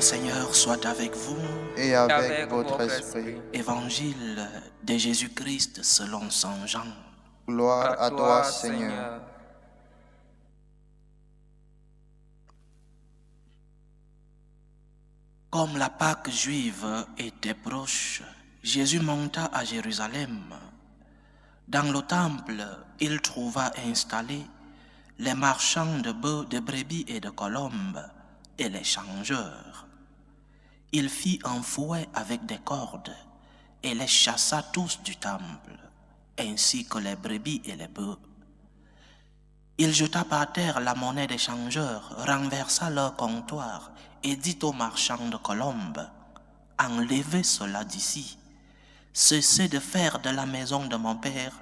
Seigneur soit avec vous. Et avec votre esprit. Évangile de Jésus-Christ selon Saint Jean. Gloire à toi, Seigneur. Comme la Pâque juive était proche, Jésus monta à Jérusalem. Dans le temple, il trouva installés les marchands de bœufs, de brebis et de colombes, et les changeurs. Il fit un fouet avec des cordes et les chassa tous du temple, ainsi que les brebis et les bœufs. Il jeta par terre la monnaie des changeurs, renversa leur comptoir et dit aux marchands de colombes, « Enlevez cela d'ici, cessez de faire de la maison de mon Père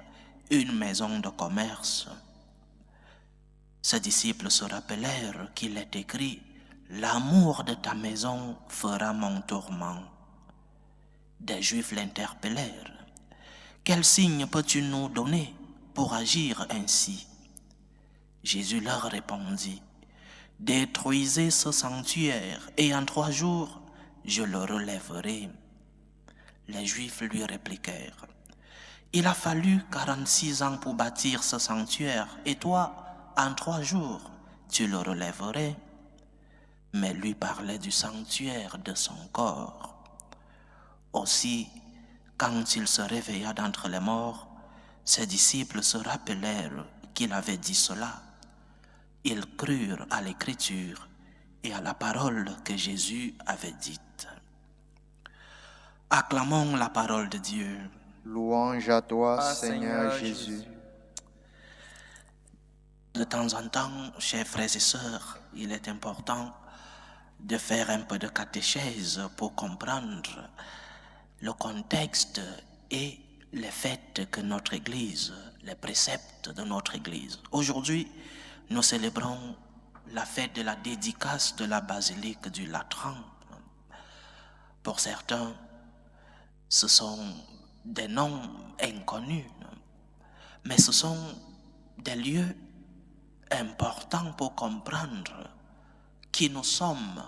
une maison de commerce. » Ses disciples se rappelèrent qu'il est écrit, « L'amour de ta maison fera mon tourment. » Des Juifs l'interpellèrent. « Quel signe peux-tu nous donner pour agir ainsi ?» Jésus leur répondit, « Détruisez ce sanctuaire et en 3 jours, je le relèverai. » Les Juifs lui répliquèrent, « Il a fallu 46 ans pour bâtir ce sanctuaire et toi, en 3 jours, tu le relèverais. » Mais lui parlait du sanctuaire de son corps. Aussi, quand il se réveilla d'entre les morts, ses disciples se rappelèrent qu'il avait dit cela. Ils crurent à l'Écriture et à la parole que Jésus avait dite. Acclamons la parole de Dieu. Louange à toi, Seigneur Jésus. De temps en temps, chers frères et sœurs, il est important de faire un peu de catéchèse pour comprendre le contexte et les fêtes que notre Église, les préceptes de notre Église. Aujourd'hui, nous célébrons la fête de la dédicace de la basilique du Latran. Pour certains, ce sont des noms inconnus, mais ce sont des lieux importants pour comprendre qui nous sommes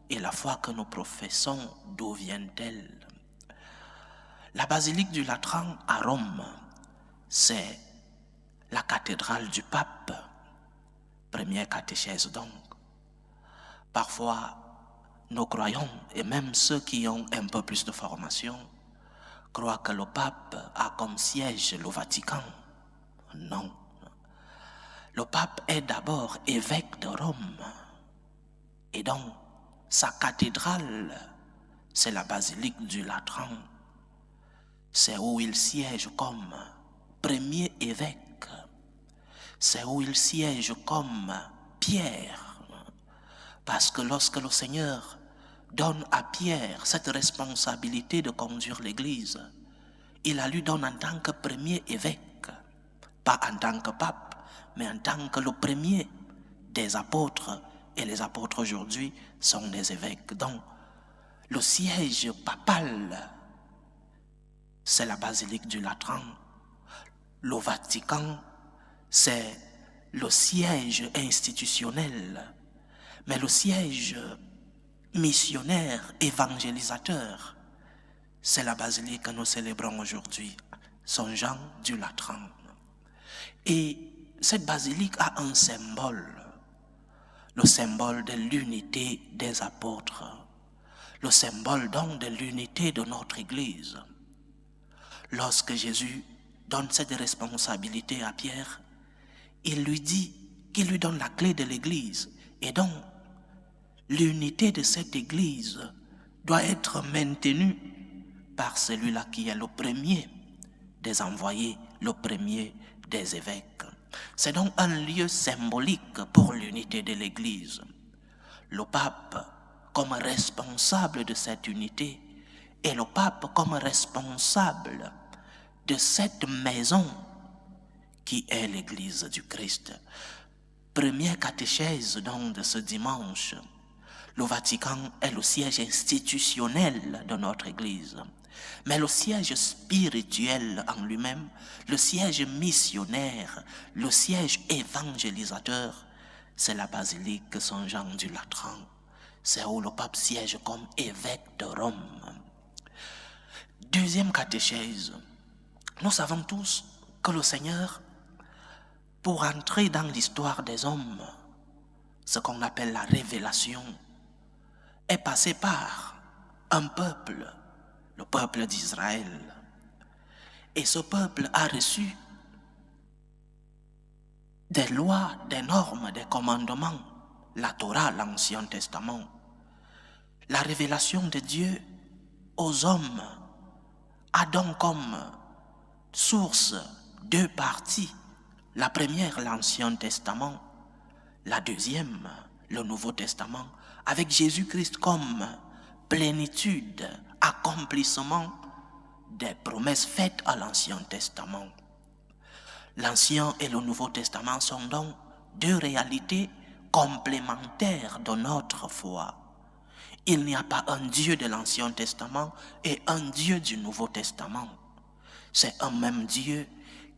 et la foi que nous professons, d'où vient-elle. La basilique du Latran à Rome, c'est la cathédrale du pape, première catéchèse donc. Parfois, nous croyons, et même ceux qui ont un peu plus de formation, croient que le pape a comme siège le Vatican. Non. Le pape est d'abord évêque de Rome. Et donc, sa cathédrale, c'est la basilique du Latran. C'est où il siège comme premier évêque. C'est où il siège comme Pierre. Parce que lorsque le Seigneur donne à Pierre cette responsabilité de conduire l'Église, il la lui donne en tant que premier évêque, pas en tant que pape, mais en tant que le premier des apôtres. Et les apôtres aujourd'hui sont des évêques. Donc, le siège papal, c'est la basilique du Latran. Le Vatican, c'est le siège institutionnel. Mais le siège missionnaire, évangélisateur, c'est la basilique que nous célébrons aujourd'hui, Saint Jean du Latran. Et cette basilique a un symbole, le symbole de l'unité des apôtres, le symbole donc de l'unité de notre Église. Lorsque Jésus donne cette responsabilité à Pierre, il lui dit qu'il lui donne la clé de l'Église. Et donc, l'unité de cette Église doit être maintenue par celui-là qui est le premier des envoyés, le premier des évêques. C'est donc un lieu symbolique pour l'unité de l'Église. Le pape comme responsable de cette unité et le pape comme responsable de cette maison qui est l'Église du Christ. Première catéchèse donc de ce dimanche. Le Vatican est le siège institutionnel de notre Église. Mais le siège spirituel en lui-même, le siège missionnaire, le siège évangélisateur, c'est la basilique Saint Jean du Latran. C'est où le pape siège comme évêque de Rome. Deuxième catéchèse. Nous savons tous que le Seigneur, pour entrer dans l'histoire des hommes, ce qu'on appelle la révélation, est passé par un peuple, le peuple d'Israël. Et ce peuple a reçu des lois, des normes, des commandements, la Torah, l'Ancien Testament. La révélation de Dieu aux hommes a donc comme source deux parties. La première, l'Ancien Testament. La deuxième, le Nouveau Testament, avec Jésus-Christ comme plénitude, accomplissement des promesses faites à l'Ancien Testament. L'Ancien et le Nouveau Testament sont donc deux réalités complémentaires de notre foi. Il n'y a pas un Dieu de l'Ancien Testament et un Dieu du Nouveau Testament. C'est un même Dieu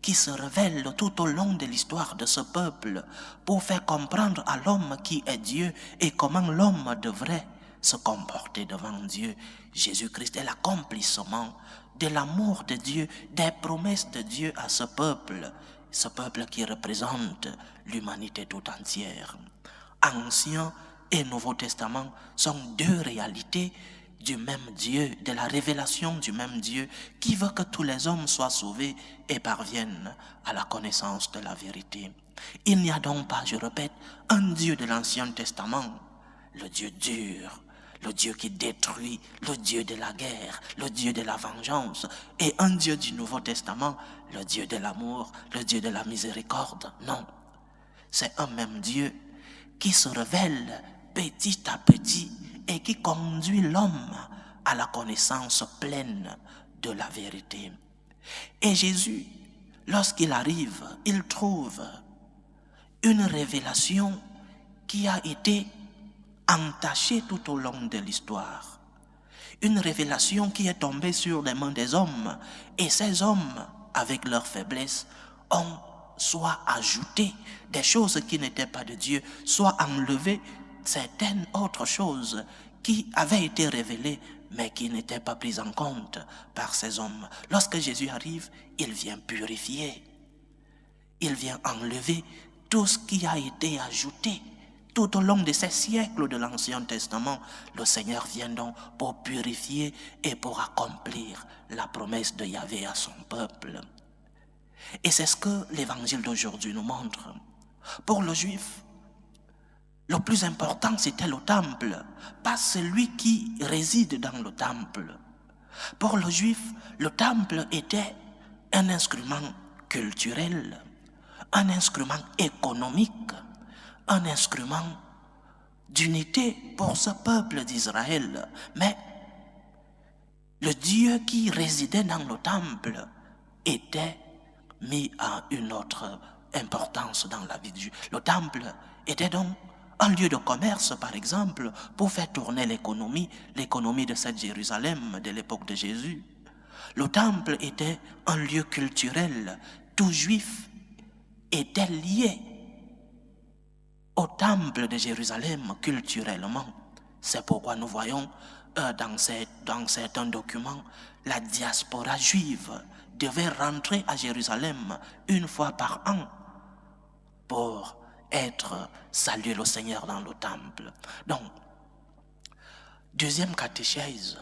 qui se révèle tout au long de l'histoire de ce peuple pour faire comprendre à l'homme qui est Dieu et comment l'homme devrait se comporter devant Dieu. Jésus-Christ est l'accomplissement de l'amour de Dieu, des promesses de Dieu à ce peuple qui représente l'humanité tout entière. Ancien et Nouveau Testament sont deux réalités du même Dieu, de la révélation du même Dieu qui veut que tous les hommes soient sauvés et parviennent à la connaissance de la vérité. Il n'y a donc pas, je répète, un Dieu de l'Ancien Testament, le Dieu dur, le Dieu qui détruit, le Dieu de la guerre, le Dieu de la vengeance, et un Dieu du Nouveau Testament, le Dieu de l'amour, le Dieu de la miséricorde. Non, c'est un même Dieu qui se révèle petit à petit et qui conduit l'homme à la connaissance pleine de la vérité. Et Jésus, lorsqu'il arrive, il trouve une révélation qui a été entachée tout au long de l'histoire. Une révélation qui est tombée sur les mains des hommes. Et ces hommes, avec leur faiblesse, ont soit ajouté des choses qui n'étaient pas de Dieu, soit enlevé certaines autres choses qui avaient été révélées, mais qui n'étaient pas prises en compte par ces hommes. Lorsque Jésus arrive, il vient purifier. Il vient enlever tout ce qui a été ajouté. Tout au long de ces siècles de l'Ancien Testament, le Seigneur vient donc pour purifier et pour accomplir la promesse de Yahvé à son peuple. Et c'est ce que l'évangile d'aujourd'hui nous montre. Pour le juif, le plus important c'était le temple, pas celui qui réside dans le temple. Pour le juif, le temple était un instrument culturel, un instrument économique, un instrument d'unité pour ce peuple d'Israël. Mais le Dieu qui résidait dans le temple était mis à une autre importance dans la vie du juif. Le temple était donc un lieu de commerce, par exemple, pour faire tourner l'économie de cette Jérusalem de l'époque de Jésus. Le temple était un lieu culturel. Tout juif était lié au temple de Jérusalem culturellement. C'est pourquoi nous voyons dans certains documents, la diaspora juive devait rentrer à Jérusalem une fois par an pour saluer le Seigneur dans le temple. Donc, deuxième catéchèse,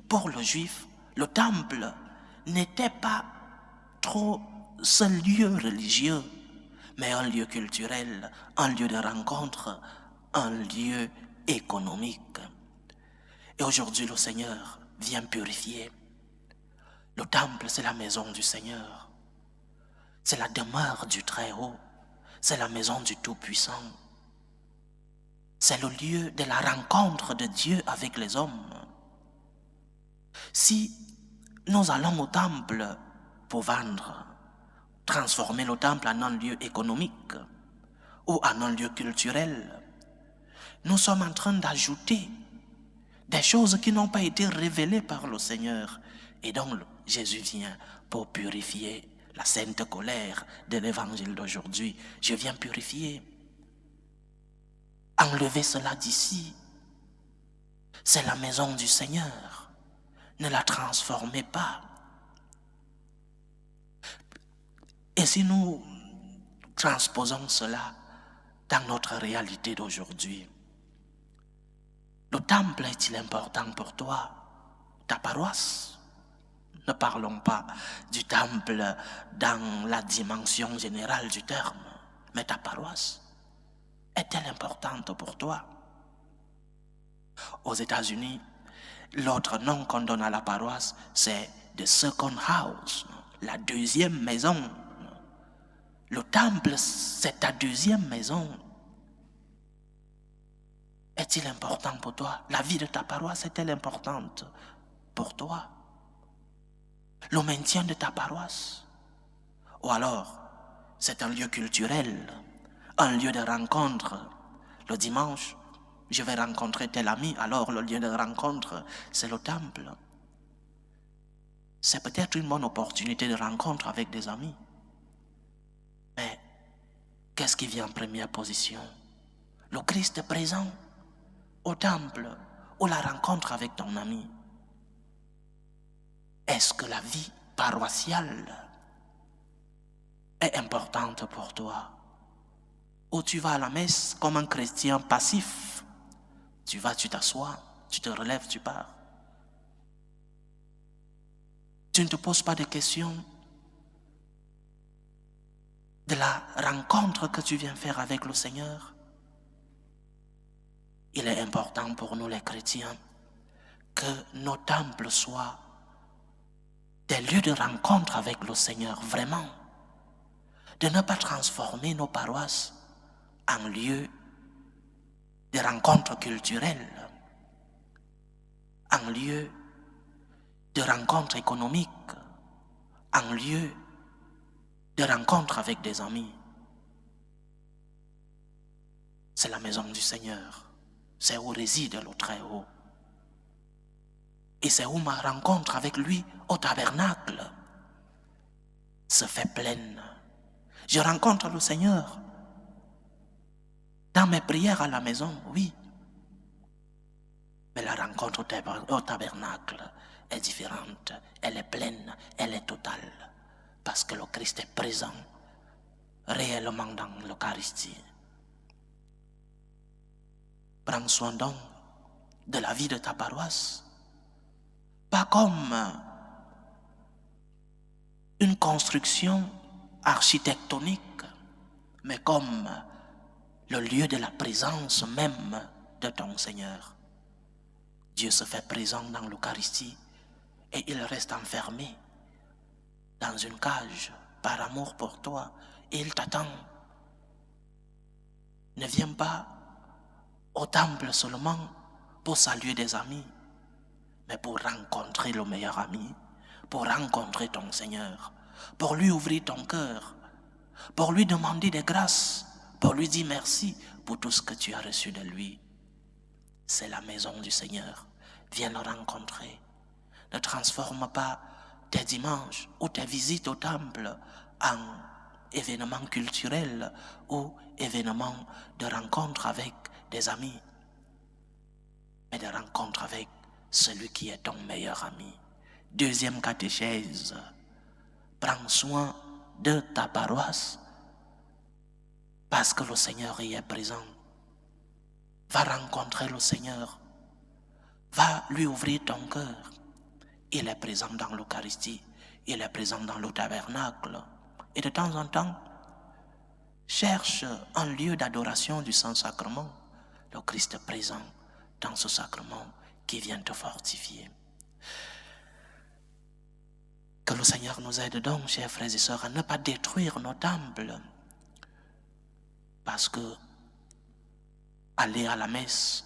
pour le juif, le temple n'était pas trop ce lieu religieux, mais un lieu culturel, un lieu de rencontre, un lieu économique. Et aujourd'hui, le Seigneur vient purifier. Le temple, c'est la maison du Seigneur. C'est la demeure du Très-Haut. C'est la maison du Tout-Puissant. C'est le lieu de la rencontre de Dieu avec les hommes. Si nous allons au temple pour vendre, transformer le temple en un lieu économique ou en un lieu culturel, nous sommes en train d'ajouter des choses qui n'ont pas été révélées par le Seigneur. Et donc Jésus vient pour purifier la sainte colère de l'évangile d'aujourd'hui. Je viens purifier. Enlevez cela d'ici. C'est la maison du Seigneur. Ne la transformez pas. Et si nous transposons cela dans notre réalité d'aujourd'hui, le temple est-il important pour toi? Ta paroisse? Ne parlons pas du temple dans la dimension générale du terme, mais ta paroisse est-elle importante pour toi? Aux États-Unis, l'autre nom qu'on donne à la paroisse, c'est the second house, la deuxième maison. Le temple, c'est ta deuxième maison. Est-il important pour toi? La vie de ta paroisse est-elle importante pour toi? Le maintien de ta paroisse? Ou alors, c'est un lieu culturel, un lieu de rencontre. Le dimanche, je vais rencontrer tel ami, alors le lieu de rencontre, c'est le temple. C'est peut-être une bonne opportunité de rencontre avec des amis. Mais qu'est-ce qui vient en première position? Le Christ est présent au temple ou la rencontre avec ton ami? Est-ce que la vie paroissiale est importante pour toi? Ou tu vas à la messe comme un chrétien passif? Tu vas, tu t'assois, tu te relèves, tu pars. Tu ne te poses pas de questions de la rencontre que tu viens faire avec le Seigneur. Il est important pour nous les chrétiens que nos temples soient des lieux de rencontre avec le Seigneur, vraiment. De ne pas transformer nos paroisses en lieux de rencontres culturelles, en lieu de rencontres économiques, en lieu de rencontres avec des amis. C'est la maison du Seigneur, c'est où réside le Très-Haut. Et c'est où ma rencontre avec lui au tabernacle se fait pleine. Je rencontre le Seigneur dans mes prières à la maison, oui. Mais la rencontre au tabernacle est différente. Elle est pleine, elle est totale. Parce que le Christ est présent réellement dans l'Eucharistie. Prends soin donc de la vie de ta paroisse. Pas comme une construction architectonique, mais comme le lieu de la présence même de ton Seigneur. Dieu se fait présent dans l'Eucharistie et il reste enfermé dans une cage par amour pour toi et il t'attend. Ne viens pas au temple seulement pour saluer des amis, mais pour rencontrer le meilleur ami, pour rencontrer ton Seigneur, pour lui ouvrir ton cœur, pour lui demander des grâces, pour lui dire merci pour tout ce que tu as reçu de lui. C'est la maison du Seigneur. Viens le rencontrer. Ne transforme pas tes dimanches ou tes visites au temple en événements culturels ou événements de rencontre avec des amis, mais de rencontre avec celui qui est ton meilleur ami. Deuxième catéchèse, prends soin de ta paroisse parce que le Seigneur y est présent. Va rencontrer le Seigneur, va lui ouvrir ton cœur. Il est présent dans l'Eucharistie, il est présent dans le tabernacle. Et de temps en temps, cherche un lieu d'adoration du Saint-Sacrement, le Christ est présent dans ce sacrement qui vient te fortifier. Que le Seigneur nous aide donc, chers frères et sœurs, à ne pas détruire nos temples. Parce que aller à la messe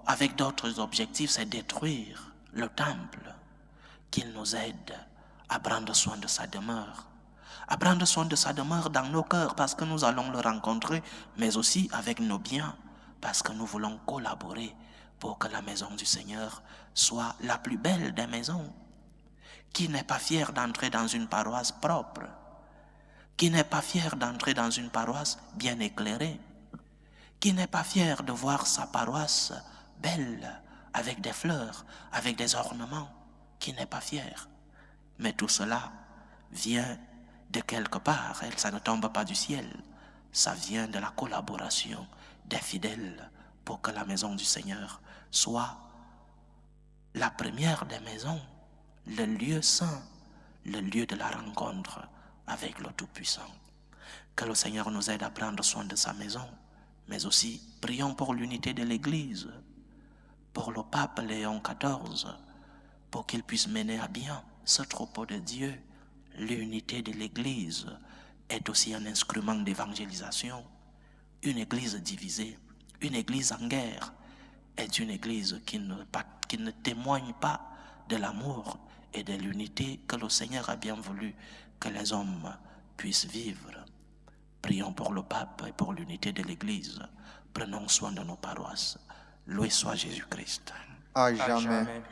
avec d'autres objectifs, c'est détruire le temple. Qu'il nous aide à prendre soin de sa demeure. À prendre soin de sa demeure dans nos cœurs parce que nous allons le rencontrer, mais aussi avec nos biens parce que nous voulons collaborer pour que la maison du Seigneur soit la plus belle des maisons. Qui n'est pas fier d'entrer dans une paroisse propre? Qui n'est pas fier d'entrer dans une paroisse bien éclairée? Qui n'est pas fier de voir sa paroisse belle, avec des fleurs, avec des ornements? Qui n'est pas fier? Mais tout cela vient de quelque part, ça ne tombe pas du ciel. Ça vient de la collaboration des fidèles pour que la maison du Seigneur soit la première des maisons, le lieu saint, le lieu de la rencontre avec le Tout-Puissant. Que le Seigneur nous aide à prendre soin de sa maison, mais aussi prions pour l'unité de l'Église, pour le pape Léon XIV, pour qu'il puisse mener à bien ce troupeau de Dieu. L'unité de l'Église est aussi un instrument d'évangélisation. Une Église divisée, une Église en guerre, est une Église qui ne témoigne pas de l'amour et de l'unité que le Seigneur a bien voulu que les hommes puissent vivre. Prions pour le pape et pour l'unité de l'Église. Prenons soin de nos paroisses. Loué soit Jésus-Christ. À jamais.